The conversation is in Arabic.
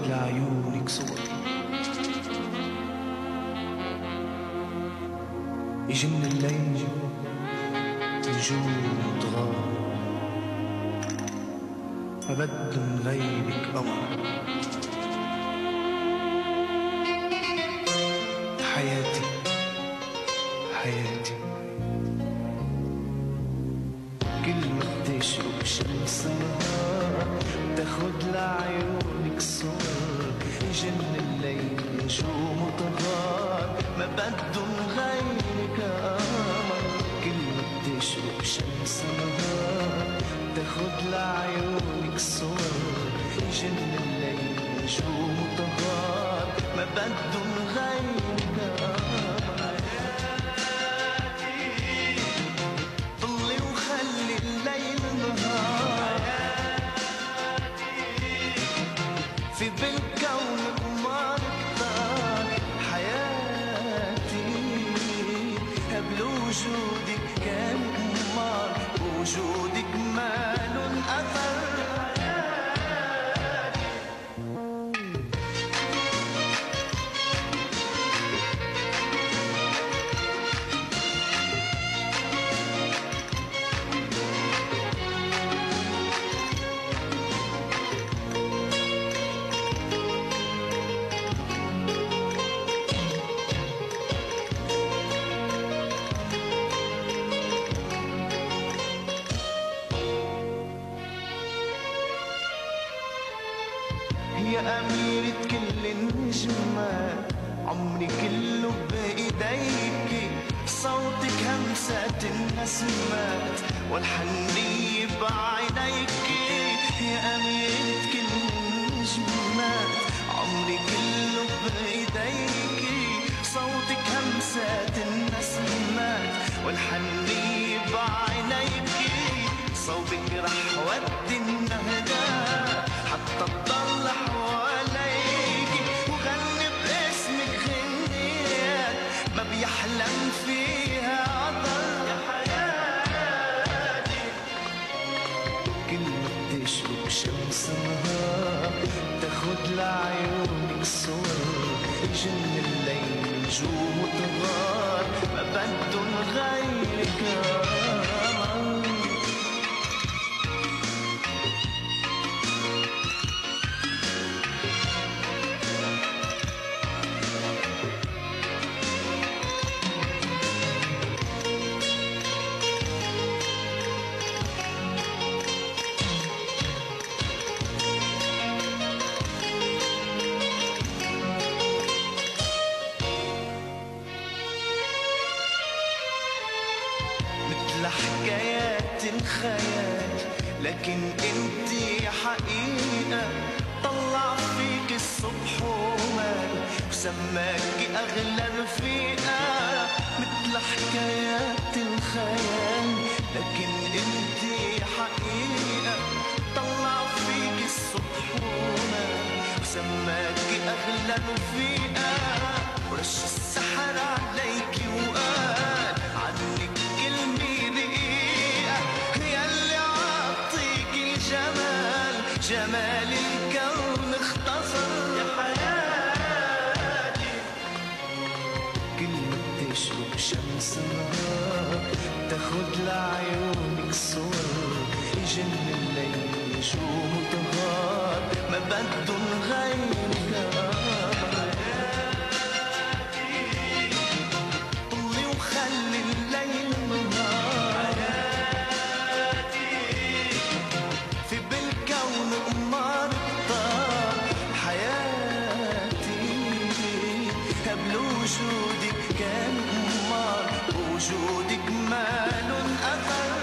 لعيونك صور يجن الليل نجوم وتغار ما بدو من غيرك قمر حياتي حياتي كل ما تشرب شمس نهار تاخد لعيونك صور يجن الليل نجوم وتغار ما بدو من غيرك قمر كل ما تشرب شمس نهار تاخد لعيونك صور يجن الليل نجوم وتغار ما بدو من غيرك قمر طلي وخلي الليل نهار في بالكون قمر كتار حياتي قبل وجودك كان قمر وجودك مالن أثر يا أميرة كل النجمات عمري كله بإيديكي صوتك همسة النسمات والحنية بعينيكي يا أميرة كل النجمات عمري كله بإيديكي صوتك همسة النسمات والحنية بعينيكي صوبك رح ودي النهدى حتى تضل حواليكي وغني باسمك غنيات ما بيحلم فيها عطر يا حياتي كل ما بتشرب شمس نهار تاخد لعيونك صور يجن الليل نجوم وتغار ما بدن غيرك حكايات الخيال لكن انتي حقيقة طلع فيك الصبح ومال وسماكي أغلى رفيقة مثل حكايات الخيال لكن انتي حقيقة طلع فيك الصبح ومال وسماكي أغلى رفيقة ورش السحر عليكي وقال عنك كلمة جمال الكون اختصر يا حياتي كل ما بتشرب شمس نهار تاخد لعيونك صور يجن الليل نجوم وتغار ما بدو من غيرك طلي وخلي الليل نهار في بالكون قمر كتار حياتي قبل وجودك كان قمر وجودك مالن أثر